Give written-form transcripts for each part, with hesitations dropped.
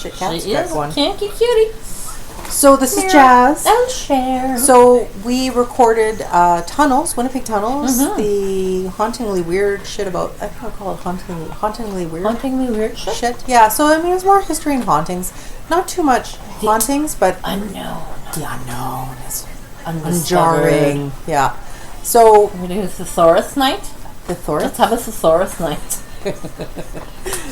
Shit cat's She is got one. a kinky cutie. So this is Jas and Sher. So we recorded Tunnels, Winnipeg Tunnels, the hauntingly weird shit about, I don't call it hauntingly weird. Hauntingly weird shit? Yeah, so I mean it's more history and hauntings. Not too much hauntings, but unknown. The unknown is jarring. Yeah. So we're doing a thesaurus night? Thesaurus? Let's have a thesaurus night.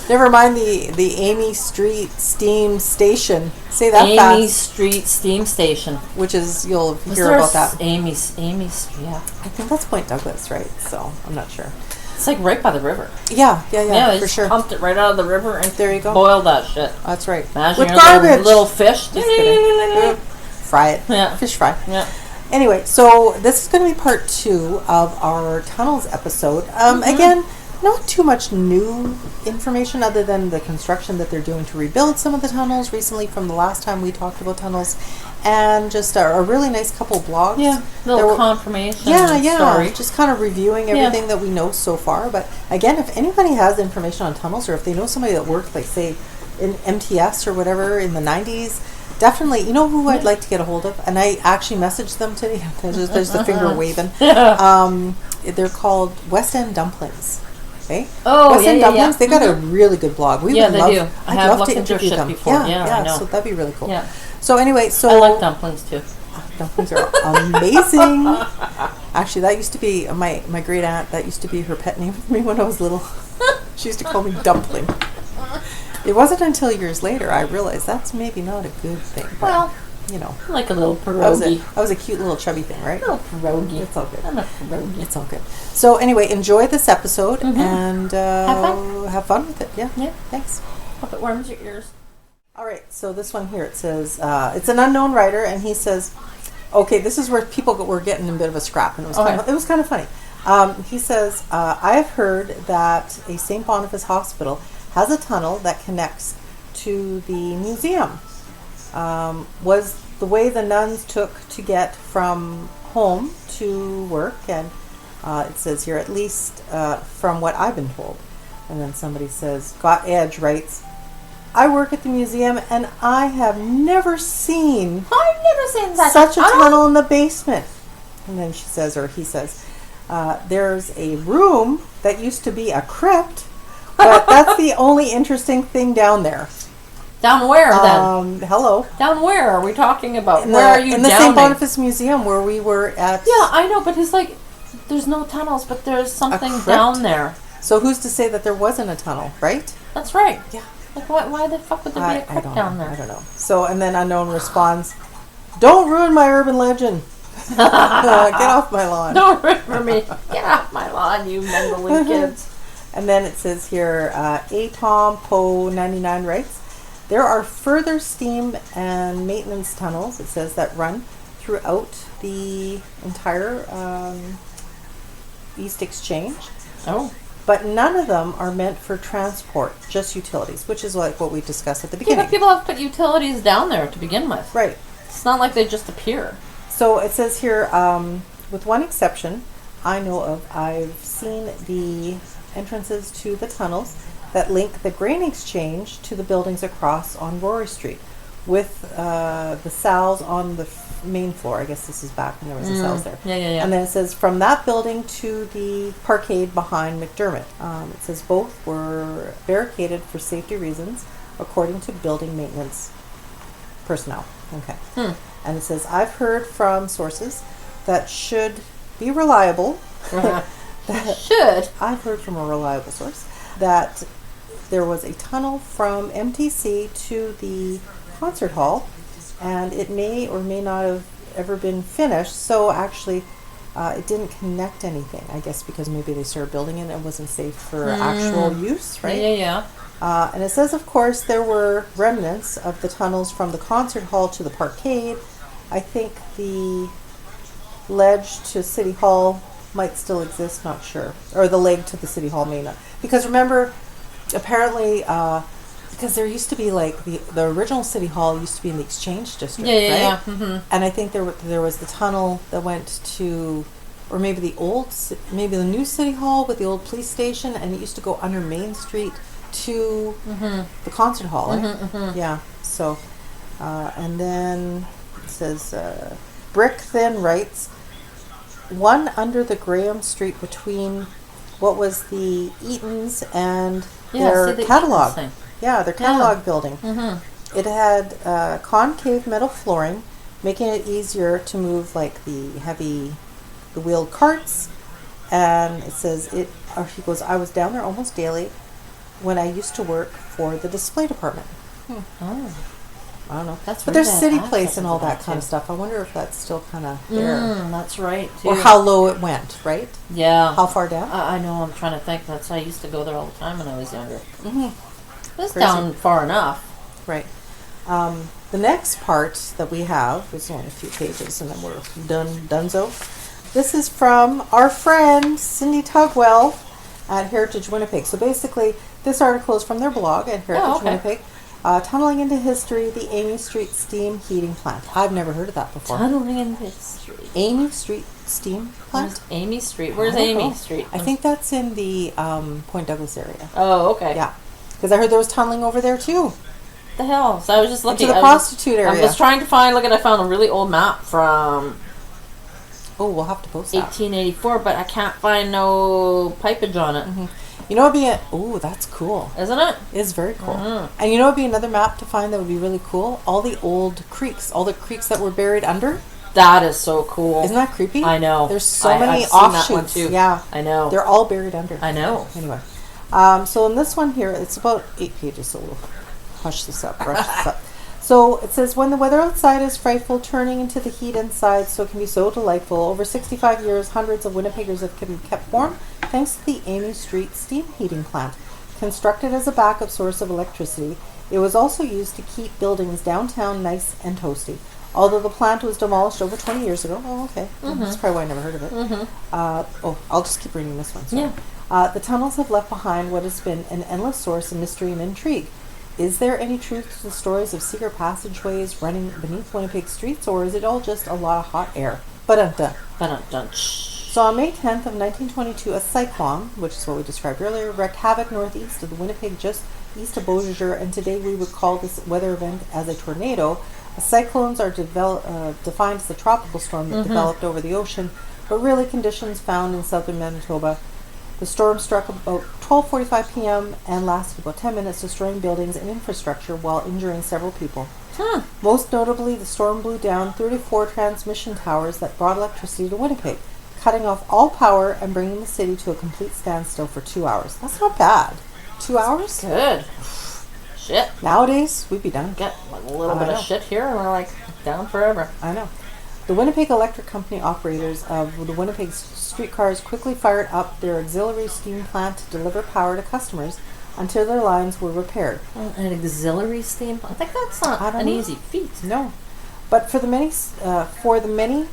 Never mind the Amy Street Steam Station. Say that fast. Amy Street Steam Station. Which is, you'll hear about that. Amy's, yeah. I think that's Point Douglas, right? So, I'm not sure. It's like right by the river. Yeah, they for just sure. pumped it right out of the river and there you go. Boiled that shit. That's right. Imagine with your garbage. Little fish. Just kidding. Fry it. Yeah. Fish fry. Yeah. Anyway, so this is going to be part 2 of our Tunnels episode. Again, not too much new information other than the construction that they're doing to rebuild some of the tunnels recently from the last time we talked about tunnels, and just a really nice couple blogs. Yeah, little confirmation. Story. Just kind of reviewing everything that we know so far. But again, if anybody has information on tunnels, or if they know somebody that worked, like say in MTS or whatever in the 90s, definitely, you know who I'd like to get a hold of? And I actually messaged them today. There's the finger waving. They're called West End Dumplings. Okay? Oh, West End Dumplings, they got a really good blog. They do. I have love to interview them. Before. Yeah, I know. So that'd be really cool. Yeah. So anyway, I like dumplings too. Dumplings are amazing. Actually, that used to be my great aunt. That used to be her pet name for me when I was little. She used to call me Dumpling. It wasn't until years later I realized that's maybe not a good thing. Well, you know, like a little pierogi. I was a cute little chubby thing, right? Little pierogi. It's all good. I'm a pierogi. It's all good. So anyway, enjoy this episode and have fun with it. Yeah. Yeah. Thanks. Hope it warms your ears. All right. So this one here, it says it's an unknown writer, and he says, okay, this is where people were getting a bit of a scrap, and it was kind of funny. He says, I have heard that a St. Boniface hospital has a tunnel that connects to the museum. Was the way the nuns took to get from home to work, and it says here, at least from what I've been told. And then somebody says, Got Edge writes, I work at the museum and I have never seen such a tunnel in the basement. And then she says, or he says, there's a room that used to be a crypt, but that's the only interesting thing down there. Down where then? Hello. Down where are we talking about? Where are you in the St. Boniface Museum where we were at. Yeah, I know, but it's like there's no tunnels, but there's something down there. So who's to say that there wasn't a tunnel, right? That's right. Yeah. Like why the fuck would there be a crypt down there? I don't know. So and then Unknown responds, "Don't ruin my urban legend. Get off my lawn. Don't ruin me. Get off my lawn, you meddling kids." And then it says here, Tom Poe 99 writes, there are further steam and maintenance tunnels, it says, that run throughout the entire East Exchange. Oh. But none of them are meant for transport, just utilities, which is like what we discussed at the beginning. Yeah, but people have put utilities down there to begin with. Right. It's not like they just appear. So it says here, with one exception I know of, I've seen the entrances to the tunnels that link the grain exchange to the buildings across on Rory Street, with the cells on the main floor. I guess this is back when there was the cells there. Yeah. And then it says from that building to the parkade behind McDermott. It says both were barricaded for safety reasons, according to building maintenance personnel. Okay. And it says, I've heard from sources that should be reliable. I've heard from a reliable source that there was a tunnel from MTC to the concert hall, and it may or may not have ever been finished. So actually, it didn't connect anything, I guess, because maybe they started building it and it wasn't safe for actual use, right? Yeah. And it says, of course, there were remnants of the tunnels from the concert hall to the parkade. I think the ledge to City Hall might still exist, not sure. Or the leg to the City Hall may not. Because remember, apparently, because there used to be like the original City Hall used to be in the Exchange District, right? Yeah. Mm-hmm. And I think there was the tunnel that went to, or maybe the new City Hall with the old police station, and it used to go under Main Street to the concert hall. Yeah. So, and then it says, Brick then writes, one under the Graham Street between what was the Eatons and their catalog. Yeah, their catalog building. It had concave metal flooring, making it easier to move like the wheeled carts. And it says he goes, I was down there almost daily when I used to work for the display department. Oh. I don't know. But there's City Place and all that kind of stuff. I wonder if that's still kind of there. That's right, too. Or how low it went, right? Yeah. How far down? I know, I'm trying to think. I used to go there all the time when I was younger. It was down far enough. Right. The next part that we have is only a few pages and then we're donezo. This is from our friend Cindy Tugwell at Heritage Winnipeg. So basically, this article is from their blog at Heritage Winnipeg. Tunneling into history, the Amy Street steam heating plant. I've never heard of that before. Tunneling into history. Amy Street steam plant? Where's Amy Street? Where's Amy Street? I think that's in the Point Douglas area. Oh, okay. Yeah. Because I heard there was tunneling over there too. The hell? So I was just looking into the prostitute area. I was trying to find. I found a really old map from. Oh, we'll have to post that. 1884, but I can't find no pipage on it. You know, it'd be that's cool. Isn't it? It's very cool. And you know, it'd be another map to find that would be really cool. All the old creeks, all the creeks that were buried under. That is so cool. Isn't that creepy? I know. There's so many I've seen offshoots. That one too. Yeah, I know. They're all buried under. I know. Anyway, so in this one here, it's about 8 pages, so we'll hush this up, brush this up. So it says, when the weather outside is frightful, turning into the heat inside so it can be so delightful. Over 65 years, hundreds of Winnipeggers have been kept warm thanks to the Amy Street steam heating plant. Constructed as a backup source of electricity, it was also used to keep buildings downtown nice and toasty. Although the plant was demolished over 20 years ago. Oh, okay. That's probably why I never heard of it. I'll just keep reading this one. Sorry. The tunnels have left behind what has been an endless source of mystery and intrigue. Is there any truth to the stories of secret passageways running beneath Winnipeg streets, or is it all just a lot of hot air? Ba-dun-dun. Ba-dun-dun. So on May 10th of 1922, a cyclone, which is what we described earlier, wreaked havoc northeast of the Winnipeg, just east of Beausejour, and today we would call this weather event as a tornado. Cyclones are defined as the tropical storm that developed over the ocean, but really conditions found in southern Manitoba. The storm struck about 12:45 p.m. and lasted about 10 minutes, destroying buildings and infrastructure while injuring several people. Most notably, the storm blew down 34 transmission towers that brought electricity to Winnipeg, cutting off all power and bringing the city to a complete standstill for 2 hours. That's not bad. 2 hours? Good. Shit. Nowadays, we'd be done. Get a little bit of shit here and we're like down forever. I know. The Winnipeg Electric Company operators of the Winnipeg streetcars quickly fired up their auxiliary steam plant to deliver power to customers until their lines were repaired. An auxiliary steam plant? I think that's not an easy feat. No. But for the many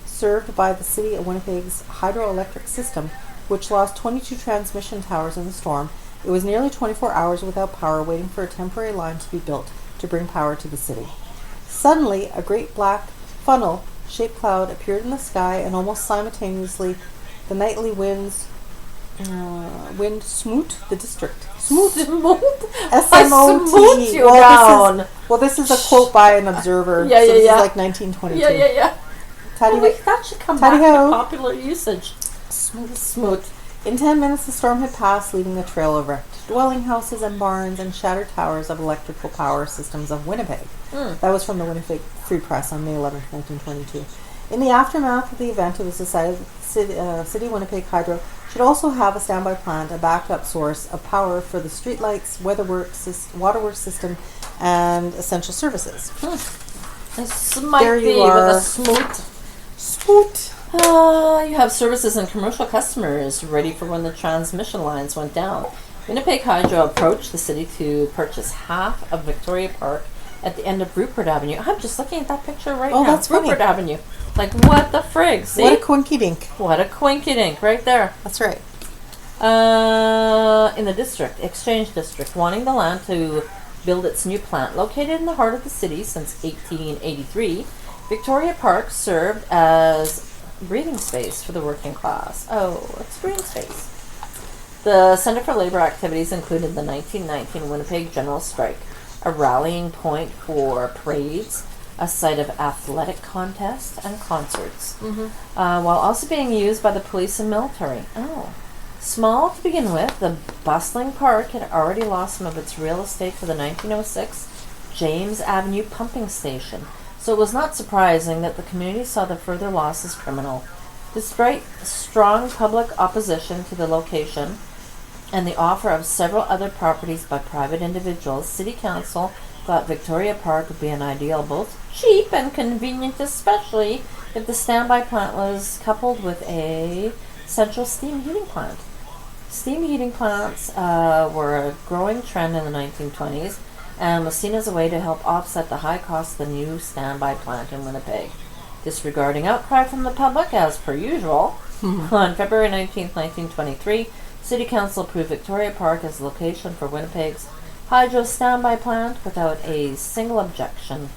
served by the city of Winnipeg's hydroelectric system, which lost 22 transmission towers in the storm, it was nearly 24 hours without power, waiting for a temporary line to be built to bring power to the city. Suddenly, a great black funnel-shaped cloud appeared in the sky, and almost simultaneously, the nightly wind smoot the district. Smoot. S-M-O-T. You down. This is a quote by an observer. This is like 1922. Yeah. That should come back to popular usage. Smoot. In 10 minutes, the storm had passed, leaving a trail of wrecked dwelling houses and barns and shattered towers of electrical power systems of Winnipeg. That was from the Winnipeg Free Press on May 11, 1922. In the aftermath of the event, it was decided that City Winnipeg Hydro should also have a standby plant, a backup source of power for the streetlights, waterworks system, and essential services. This might be with a smoot. You have services and commercial customers ready for when the transmission lines went down. Winnipeg Hydro approached the city to purchase half of Victoria Park at the end of Rupert Avenue. I'm just looking at that picture now. That's Rupert Avenue. Like, what the frig? See? What a quinky-dink. What a quinky-dink right there. That's right. In the district, Exchange District, wanting the land to build its new plant. Located in the heart of the city since 1883, Victoria Park served as breathing space for the working class. Oh, it's breathing space. The Center for Labor Activities included the 1919 Winnipeg General Strike, a rallying point for parades, a site of athletic contests and concerts, while also being used by the police and military. Oh. Small to begin with, the bustling park had already lost some of its real estate for the 1906 James Avenue pumping station, so it was not surprising that the community saw the further loss as criminal. Despite strong public opposition to the location and the offer of several other properties by private individuals, City Council thought Victoria Park would be an ideal, both cheap and convenient, especially if the standby plant was coupled with a central steam heating plant. Steam heating plants were a growing trend in the 1920s and was seen as a way to help offset the high cost of the new standby plant in Winnipeg. Disregarding outcry from the public, as per usual, on February 19, 1923, City Council approved Victoria Park as the location for Winnipeg's hydro standby plant without a single objection.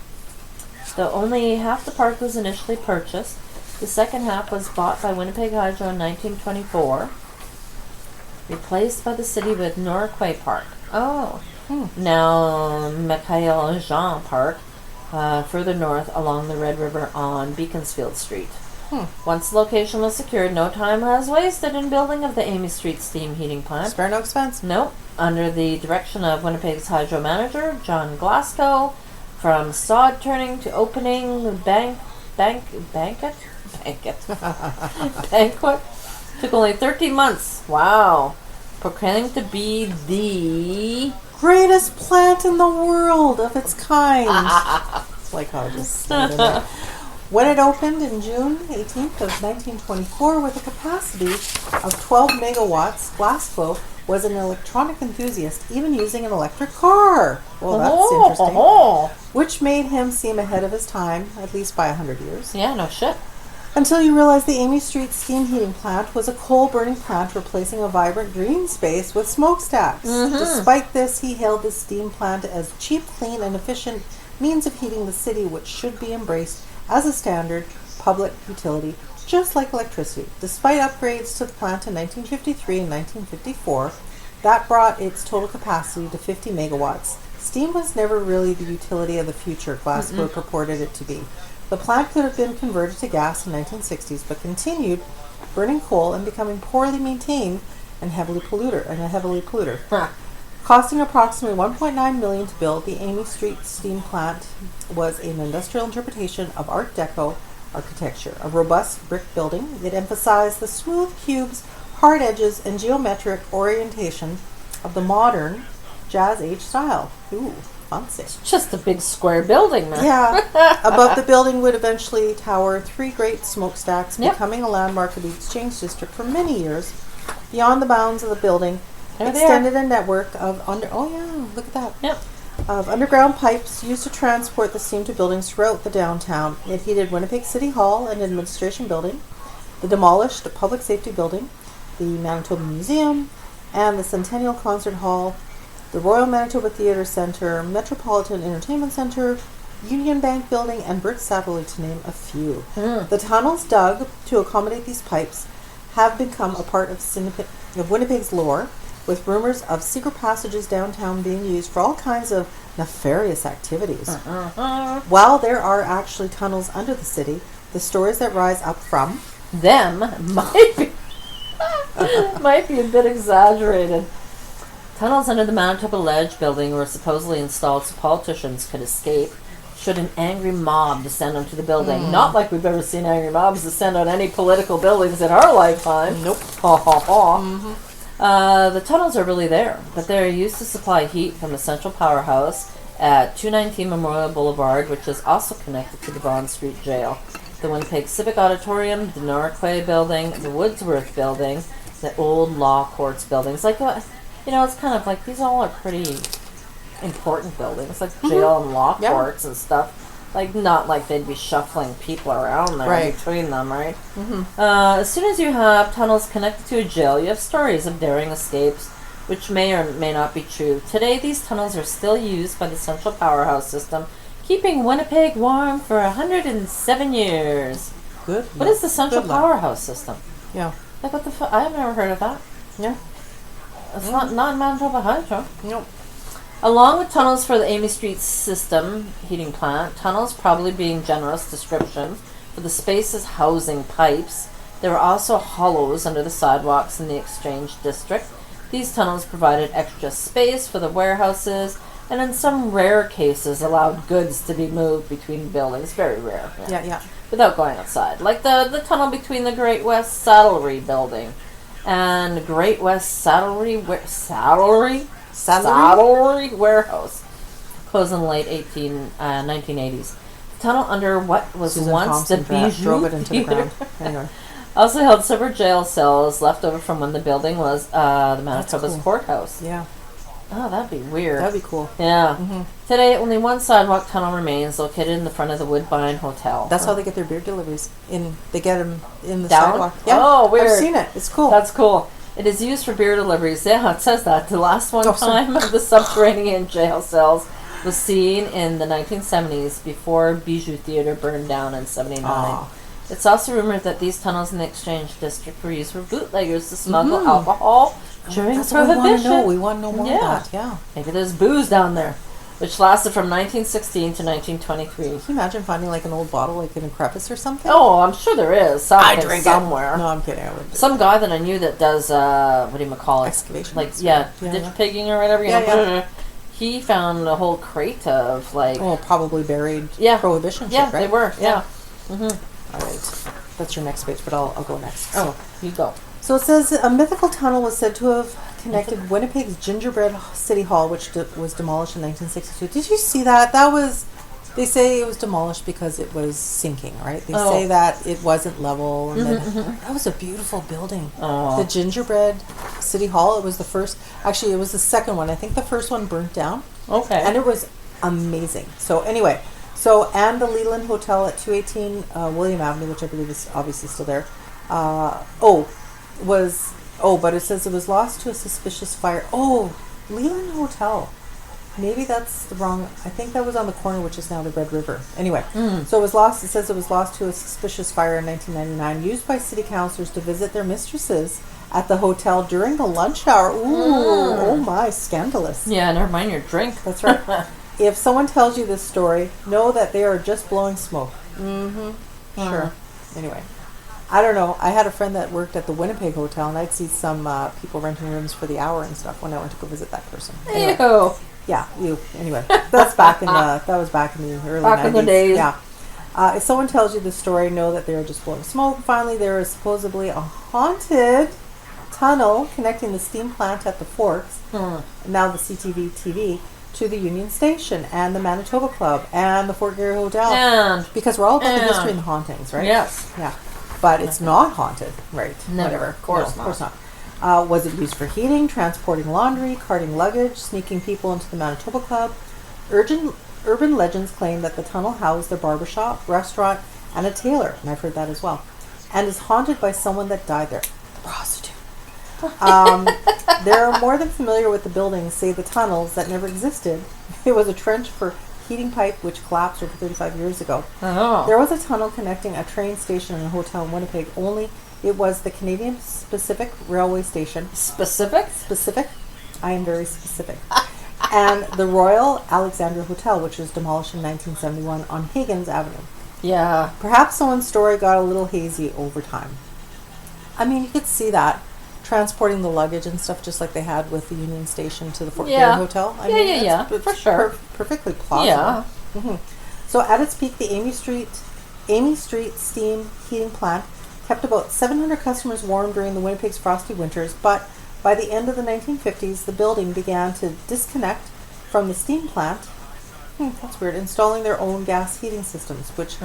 Though only half the park was initially purchased, the second half was bought by Winnipeg Hydro in 1924, replaced by the city with Norquay Park. Now Michael Jean Park, further north along the Red River on Beaconsfield Street. Once the location was secured, no time was wasted in building of the Amy Street steam heating plant. Spare no expense. Nope. Under the direction of Winnipeg's hydro manager, John Glasgow, from sod turning to opening banquet took only 13 months. Wow. Proclaimed to be the greatest plant in the world of its kind. It's like how I just said it. When it opened in June 18th of 1924 with a capacity of 12 megawatts, Glasgow was an electronic enthusiast, even using an electric car. Well, that's interesting. Which made him seem ahead of his time, at least by 100 years. Yeah, no shit. Until you realize the Amy Street steam heating plant was a coal-burning plant replacing a vibrant green space with smokestacks. Despite this, he hailed the steam plant as cheap, clean, and efficient means of heating the city, which should be embraced as a standard public utility, just like electricity. Despite upgrades to the plant in 1953 and 1954, that brought its total capacity to 50 megawatts. Steam was never really the utility of the future Glasgow purported it to be. The plant could have been converted to gas in the 1960s, but continued burning coal and becoming poorly maintained and a heavily polluter. Costing approximately $1.9 million to build, the Amy Street steam plant was an industrial interpretation of Art Deco architecture. A robust brick building, it emphasized the smooth cubes, hard edges, and geometric orientation of the modern Jazz Age style. Ooh, fancy. It's just a big square building, man. Yeah. Above the building would eventually tower 3 great smokestacks, becoming a landmark of the Exchange District for many years. Beyond the bounds of the building, extended a network of of underground pipes used to transport the steam to buildings throughout the downtown. It heated Winnipeg City Hall and Administration Building, the demolished Public Safety Building, the Manitoba Museum, and the Centennial Concert Hall, the Royal Manitoba Theatre Centre, Metropolitan Entertainment Centre, Union Bank Building, and Brick Satellite, to name a few. The tunnels dug to accommodate these pipes have become a part of Winnipeg's lore, with rumors of secret passages downtown being used for all kinds of nefarious activities. While there are actually tunnels under the city, the stories that rise up from them might be a bit exaggerated. Tunnels under the Manitoba Ledge building were supposedly installed so politicians could escape should an angry mob descend onto the building. Not like we've ever seen angry mobs descend on any political buildings in our lifetime. Nope. The tunnels are really there, but they're used to supply heat from the central powerhouse at 219 Memorial Boulevard, which is also connected to the Bond Street Jail. The Winnipeg Civic Auditorium, the Norquay Building, the Woodsworth Building, the old Law Courts buildings. Like, it's kind of like these all are pretty important buildings, like jail and law courts and stuff. Like, not like they'd be shuffling people around there between them, right? As soon as you have tunnels connected to a jail, you have stories of daring escapes, which may or may not be true. Today, these tunnels are still used by the central powerhouse system, keeping Winnipeg warm for 107 years. What is the central powerhouse system? Yeah. Like, what the fuck? I've never heard of that. Yeah. It's not Manitoba Hydro. Nope. Along with tunnels for the Amy Street system heating plant, tunnels probably being generous description for the spaces housing pipes, there were also hollows under the sidewalks in the Exchange District. These tunnels provided extra space for the warehouses and in some rare cases allowed goods to be moved between buildings. Very rare. Yeah. Without going outside. Like the tunnel between the Great West Saddlery building and Great West Saddlery warehouse, closed in the late 1980s. The tunnel under what was Susan once Thompson the Bijou drove it into the Theater ground. Anyway. Also held several jail cells left over from when the building was the Manitoba's courthouse. Yeah. Oh, that'd be weird. That'd be cool. Yeah. Mm-hmm. Today, only one sidewalk tunnel remains, located in the front of the Woodbine Hotel. That's how they get their beer deliveries. They get them in the Down? sidewalk. Yeah. Oh, weird. I've seen it. It's cool. That's cool. It is used for beer deliveries. Yeah, it says that. The last time of the subterranean jail cells was seen in the 1970s before Bijou Theater burned down in 79. Aww. It's also rumored that these tunnels in the Exchange District were used for bootleggers to smuggle alcohol during That's what Prohibition. we want to know more about that. Yeah. Maybe there's booze down there, which lasted from 1916 to 1923. Can you imagine finding like an old bottle like in a crevice or something? Oh, I'm sure there is something somewhere. No, I'm kidding. I wouldn't. Some guy that I knew that does what do you call it? Excavation. Like ditch pigging or whatever. You know, he found a whole crate of like. Oh, probably buried. Prohibition. Yeah, shit, right? they were. Yeah. All right. That's your next page, but I'll go next. Oh, you go. So it says a mythical tunnel was said to have connected Winnipeg's Gingerbread City Hall, which was demolished in 1962. Did you see that? They say it was demolished because it was sinking, right? They say that it wasn't level. And that was a beautiful building. The Gingerbread City Hall, it was the first. Actually, it was the second one. I think the first one burnt down. Okay. And it was amazing. So anyway, and the Leland Hotel at 218 William Avenue, which I believe is obviously still there. But it says it was lost to a suspicious fire. Oh, Leland Hotel. Maybe that's the wrong. I think that was on the corner, which is now the Red River. Anyway, so it was lost. It says it was lost to a suspicious fire in 1999, used by city councilors to visit their mistresses at the hotel during the lunch hour. Ooh, oh my, scandalous. Yeah, never mind your drink. That's right. If someone tells you this story, know that they are just blowing smoke. Sure. Anyway, I don't know. I had a friend that worked at the Winnipeg Hotel, and I'd see some people renting rooms for the hour and stuff when I went to go visit that person. Anyway, ew. Yeah, you. Anyway, that was back in the early 90s. Back in the days. Yeah. If someone tells you the story, know that they are just blowing smoke. Finally, there is supposedly a haunted tunnel connecting the steam plant at the Forks, now the CTV TV, to the Union Station and the Manitoba Club and the Fort Garry Hotel. Because we're all about the history and hauntings, right? Yes. Yeah. But it's not haunted, right? Never. Whatever. Of course not. Of course not. Was it used for heating, transporting laundry, carting luggage, sneaking people into the Manitoba Club? Urban legends claim that the tunnel housed a barbershop, restaurant, and a tailor, and I've heard that as well, and is haunted by someone that died there. The prostitute. There are more than familiar with the buildings, say the tunnels that never existed. It was a trench for heating pipe which collapsed over 35 years ago. Oh. There was a tunnel connecting a train station and a hotel in Winnipeg, only it was the Canadian Pacific Railway Station. Specific? I am very specific. And the Royal Alexandra Hotel, which was demolished in 1971 on Higgins Avenue. Yeah. Perhaps someone's story got a little hazy over time. I mean, you could see that. Transporting the luggage and stuff, just like they had with the Union Station to the Fort Garry Hotel. I mean, for sure. Perfectly plausible. Yeah. So at its peak, the Amy Street steam heating plant kept about 700 customers warm during the Winnipeg's frosty winters, but by the end of the 1950s, the building began to disconnect from the steam plant. That's weird. Installing their own gas heating systems, which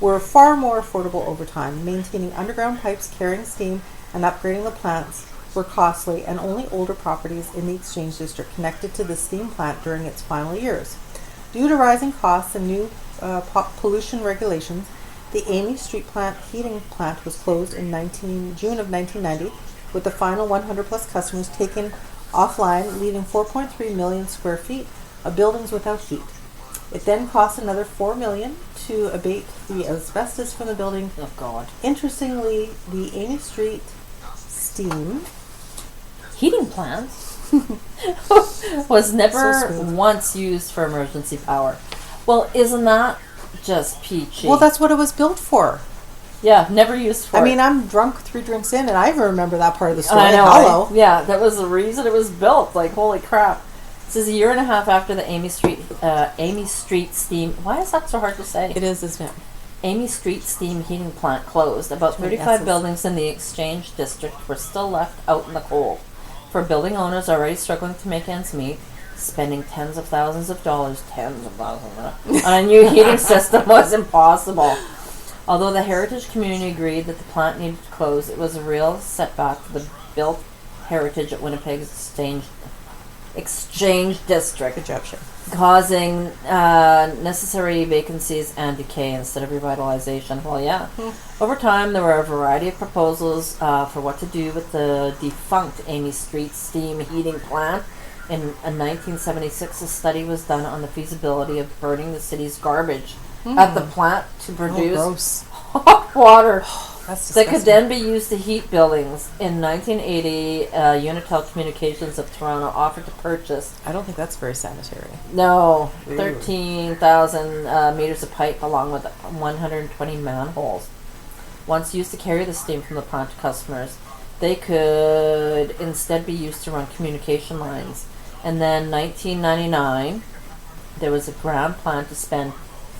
were far more affordable over time. Maintaining underground pipes carrying steam and upgrading the plants were costly, and only older properties in the Exchange District connected to the steam plant during its final years. Due to rising costs and new pollution regulations, the Amy Street heating plant was closed in June of 1990, with the final 100 plus customers taken offline, leaving 4.3 million square feet of buildings without heat. It then cost another $4 million to abate the asbestos from the building. Oh God! Interestingly, the Amy Street steam heating plants was never once used for emergency power. Well, isn't that just peachy? Well, that's what it was built for. Yeah, never used for I mean, I'm drunk 3 drinks in, and I even remember that part of the story. I know. Hello. Yeah, that was the reason it was built. Like, holy crap. This is a year and a half after the Amy Street steam... Why is that so hard to say? It is, isn't it? Amy Street steam heating plant closed. About 35 buildings in the Exchange District were still left out in the cold. For building owners already struggling to make ends meet, spending tens of thousands of dollars on a new heating system was impossible. Although the heritage community agreed that the plant needed to close, it was a real setback for the built heritage at Winnipeg's Exchange District. Good job, Sher. Causing necessary vacancies and decay instead of revitalization. Well, yeah. Over time, there were a variety of proposals for what to do with the defunct Amy Street steam heating plant. In 1976, a study was done on the feasibility of burning the city's garbage at the plant to produce hot water that could then be used to heat buildings. In 1980, Unitel Communications of Toronto offered to purchase... I don't think that's very sanitary. No. 13,000 meters of pipe along with 120 manholes. Once used to carry the steam from the plant to customers, they could instead be used to run communication lines. And then 1999, there was a grand plan to spend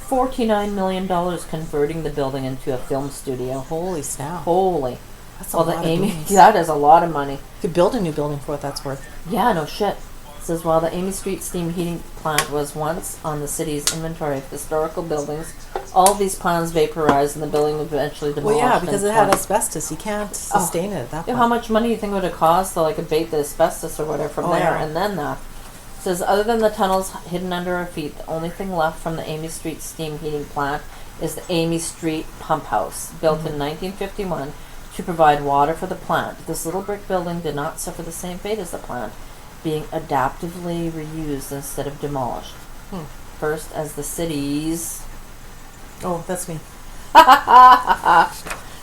$49 million converting the building into a film studio. Holy snap. Holy. That's a lot of money. That is a lot of money. You could build a new building for what that's worth. Yeah, no shit. It says, while the Amy Street steam heating plant was once on the city's inventory of historical buildings, all of these plans vaporized and the building eventually demolished. Well, yeah, because it had asbestos. You can't sustain it at that point. How much money do you think it would have cost to like abate the asbestos or whatever from there? Yeah. And then that. It says, other than the tunnels hidden under our feet, the only thing left from the Amy Street steam heating plant is the Amy Street pump house, built in 1951 to provide water for the plant. This little brick building did not suffer the same fate as the plant, being adaptively reused instead of demolished. First, as the city's... Oh, that's me.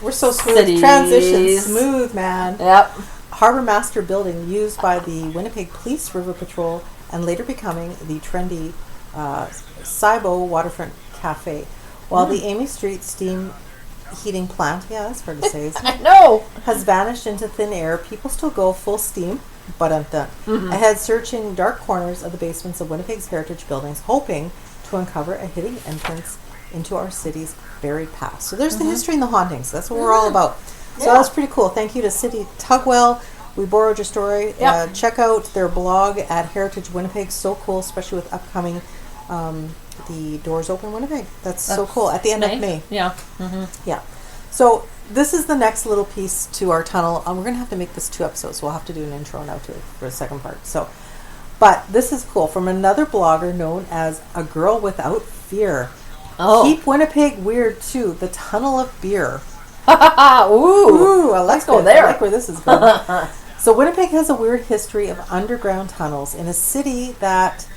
We're so smooth. Cities. Transition. Smooth, man. Yep. Harbor Master building used by the Winnipeg Police River Patrol and later becoming the trendy Saibo Waterfront Cafe. While the Amy Street steam heating plant, yeah, that's hard to say, isn't it? I know. Has vanished into thin air, people still go full steam, but ahead searching dark corners of the basements of Winnipeg's heritage buildings, hoping to uncover a hidden entrance into our city's buried past. So there's the history and the hauntings. That's what we're all about. So that was pretty cool. Thank you to Cindy Tugwell. We borrowed your story. Yep. Check out their blog at Heritage Winnipeg. So cool, especially with upcoming the Doors Open Winnipeg. That's so cool. At the end of May. Yeah. Yeah. So this is the next little piece to our tunnel. We're going to have to make this 2 episodes, so we'll have to do an intro now to it for the second part. So, but this is cool. From another blogger known as A Girl Without Fear. Oh. Keep Winnipeg weird too. The Tunnel of Beer. Ooh, let's go there. I like where this is going. So Winnipeg has a weird history of underground tunnels in a city that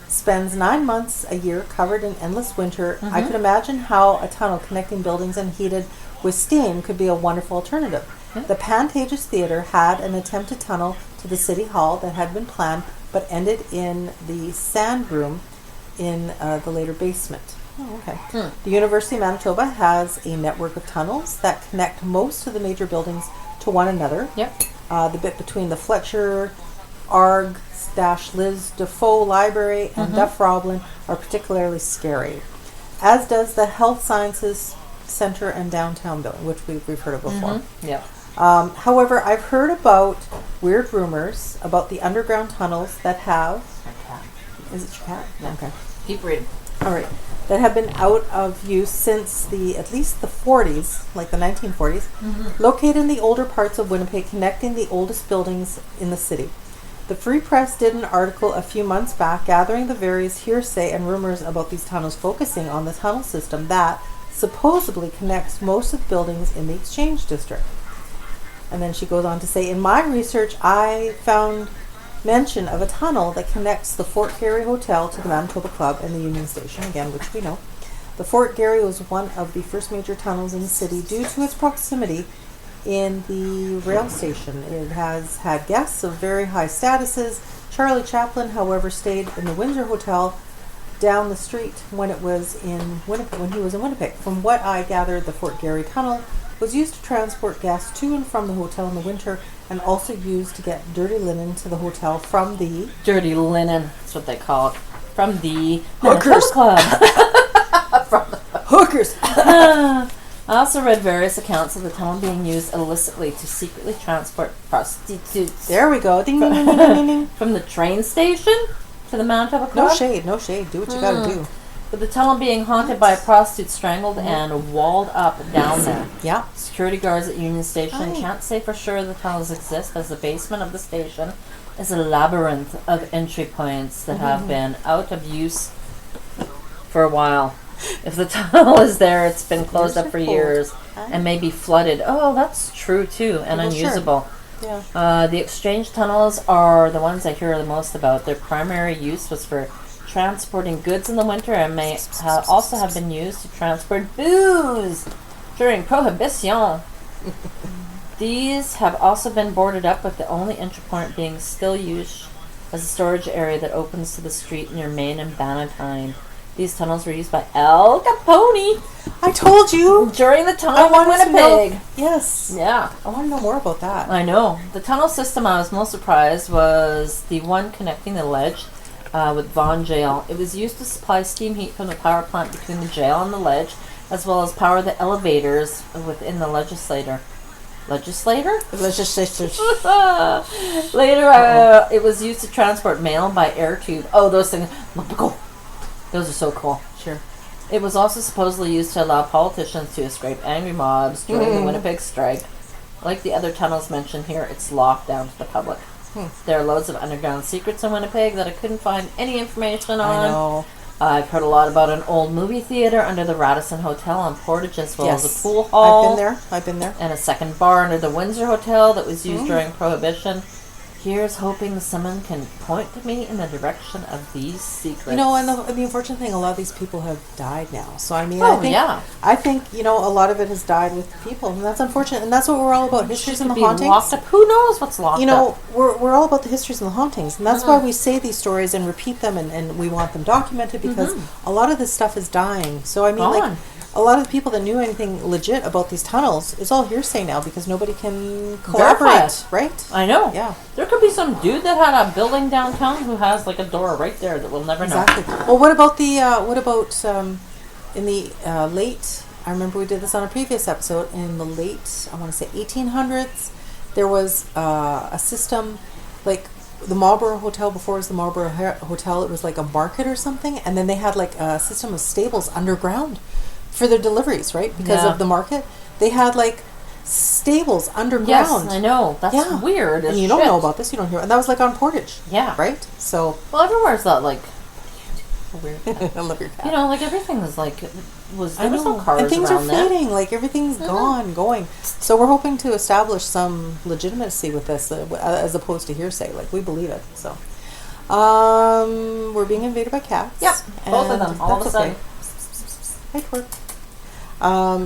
spends 9 months a year covered in endless winter. I could imagine how a tunnel connecting buildings and heated with steam could be a wonderful alternative. The Pantages Theatre had an attempted tunnel to the City Hall that had been planned but ended in the sand room in the later basement. Oh, okay. The University of Manitoba has a network of tunnels that connect most of the major buildings to one another. Yep. The bit between the Fletcher, Liz Defoe Library and Duff Roblin are particularly scary, as does the Health Sciences Center and Downtown building, which we've heard of before. Yeah. However, I've heard about weird rumors about the underground tunnels that have... My cat. Is it your cat? Yeah. Okay. Keep reading. All right. That have been out of use since at least the 40s, like the 1940s, located in the older parts of Winnipeg, connecting the oldest buildings in the city. The Free Press did an article a few months back gathering the various hearsay and rumors about these tunnels, focusing on the tunnel system that supposedly connects most of the buildings in the Exchange District. And then she goes on to say, in my research, I found mention of a tunnel that connects the Fort Garry Hotel to the Manitoba Club and the Union Station, again, which we know. The Fort Garry was one of the first major tunnels in the city due to its proximity in the rail station. It has had guests of very high statuses. Charlie Chaplin, however, stayed in the Windsor Hotel down the street when it was in Winnipeg, when he was in Winnipeg. From what I gathered, the Fort Garry Tunnel was used to transport guests to and from the hotel in the winter, and also used to get dirty linen to the hotel from the... Dirty linen, that's what they call it. From the Hookers Club. From the hookers. I also read various accounts of the tunnel being used illicitly to secretly transport prostitutes. There we go. Ding, ding, ding, ding, ding, ding. From the train station to the Manitoba Club. No shade. Do what you gotta do. With the tunnel being haunted by prostitutes strangled and walled up down there. Yeah. Security guards at Union Station can't say for sure the tunnels exist, as the basement of the station is a labyrinth of entry points that have been out of use for a while. If the tunnel is there, it's been closed up for years and may be flooded. Oh, that's true too, and unusable. Sure. Yeah. The exchange tunnels are the ones I hear the most about. Their primary use was for transporting goods in the winter, and may also have been used to transport booze during Prohibition. These have also been boarded up, with the only entry point being still used as a storage area that opens to the street near Main and Bannatyne. These tunnels were used by Al Capone. I told you during the time in Winnipeg. Yes. Yeah. I want to know more about that. I know. The tunnel system I was most surprised was the one connecting the ledge with Vaughan Jail. It was used to supply steam heat from the power plant between the jail and the ledge, as well as power the elevators within the legislators. Later, it was used to transport mail by air tube. Oh, those things. Those are so cool. Sure. It was also supposedly used to allow politicians to escape angry mobs during the Winnipeg strike. Like the other tunnels mentioned here, it's locked down to the public. There are loads of underground secrets in Winnipeg that I couldn't find any information on. I know. I've heard a lot about an old movie theater under the Radisson Hotel on Portage, as well as a pool hall. I've been there. And a second bar under the Windsor Hotel that was used during Prohibition. Here's hoping someone can point me in the direction of these secrets. You know, and the unfortunate thing, a lot of these people have died now. So, I mean, I think, you know, a lot of it has died with people. And that's unfortunate. And that's what we're all about, histories and the hauntings. Locked up. Who knows what's locked up? You know, we're all about the histories and the hauntings. And that's why we say these stories and repeat them. And we want them documented, because a lot of this stuff is dying. So, I mean, like, a lot of the people that knew anything legit about these tunnels is all hearsay now, because nobody can collaborate, right? I know. Yeah. There could be some dude that had a building downtown who has like a door right there that we'll never know. Exactly. Well, what about in the late, I remember we did this on a previous episode, in the late, I want to say 1800s, there was a system, like the Marlborough Hotel, before it was the Marlborough Hotel, it was like a market or something, and then they had like a system of stables underground for their deliveries, right? Because of the market. They had like stables underground. Yes, I know. That's weird. And you don't know about this. You don't hear. And that was like on Portage. Yeah. Right? So. Well, everywhere's that like weird. I love your cat. You know, like everything was like, there was no cars around. And things are fading. Like everything's going. So we're hoping to establish some legitimacy with this, as opposed to hearsay. Like we believe it. So. We're being invaded by cats. Yep. Both of them. All of a sudden. Hi, twerk.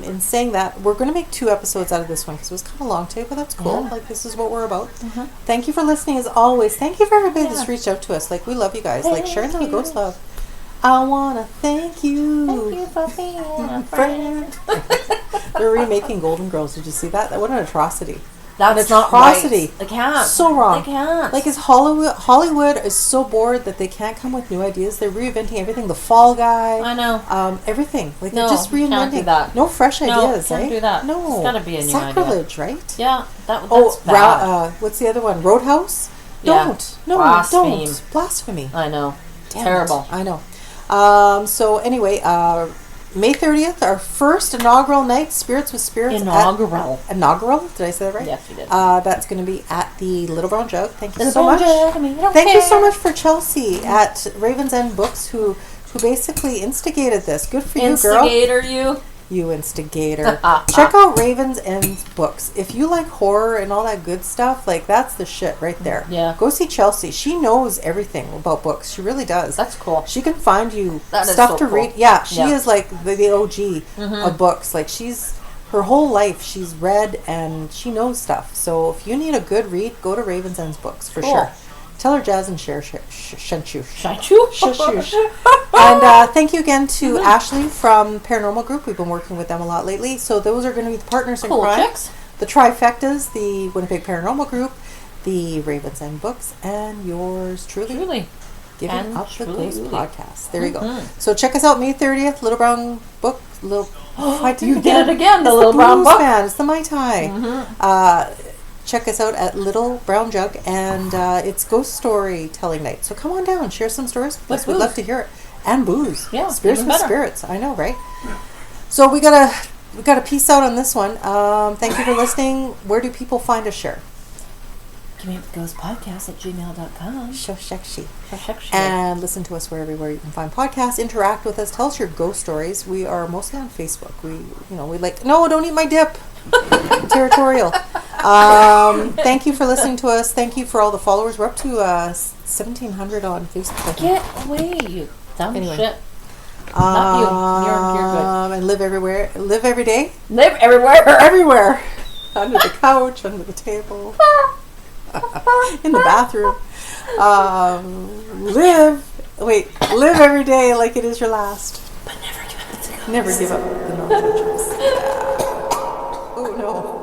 In saying that, we're going to make 2 episodes out of this one, because it was kind of long today, but that's cool. Yeah. Like, this is what we're about. Thank you for listening, as always. Thank you for everybody that's reached out to us. Like, we love you guys. Like, sharing the ghost love. I want to thank you. Thank you for being a friend. They're remaking Golden Girls. Did you see that? What an atrocity. That's an atrocity. Not right. They can't. So wrong. They can't. Like, is Hollywood is so bored that they can't come with new ideas. They're reinventing everything. The Fall Guy. I know. Everything. Like, they're just reinventing. Can't do that. No fresh ideas, can't do that. No. It's got to be a new Sacrilege, idea. right? Yeah. That's bad. What's the other one? Roadhouse? Don't. No, don't. Blasphemy. I know. Damn Terrible. It. I know. So, anyway, May 30th, our first inaugural night, Spirits with Spirits. Inaugural. Did I say that right? Yes, you did. That's going to be at the Little Brown Jug. Thank you so much. Thank you so much for Chelsea at Ravens End Books, who basically instigated this. Good for you, girl. Instigator, you. You instigator. Check out Ravens End Books. If you like horror and all that good stuff, like, that's the shit right there. Yeah. Go see Chelsea. She knows everything about books. She really does. That's cool. She can find you that stuff so to cool. read. Yeah, she is like the OG of books. Like, she's her whole life she's read and she knows stuff. So if you need a good read, go to Raven's End's books for sure. Tell her Jas and Sher sent you. And thank you again to Ashley from Paranormal Group. We've been working with them a lot lately. So those are going to be the partners in crime. Chicks. The trifectas, the Winnipeg Paranormal Group, the Raven's End books, and yours truly. Giving Up the Ghost podcast. There you go. So check us out May 30th, Little Brown Book. You did it again, the Little Brown Book. It's the Mai Tai. Check us out at Little Brown Jug, and it's ghost story telling night. So come on down, share some stories with us. We'd love to hear it. And booze. Yeah, Spirits with Spirits. I know, right? So we got a peace out on this one. Thank you for listening. Where do people find us, Sher? Givinguptheghostpodcast at gmail.com. Shosheshi. And listen to us wherever you can find podcasts. Interact with us. Tell us your ghost stories. We are mostly on Facebook. We like, no, don't eat my dip. Territorial. Thank you for listening to us. Thank you for all the followers. We're up to 1,700 on Facebook. Get away, you dumb shit. Not you. You're good. And live everywhere. Live every day. Live everywhere. Everywhere. Under the couch, under the table. In the bathroom. Live every day like it is your last. But never give up the ghost. Never give up the non-judgments. Oh no.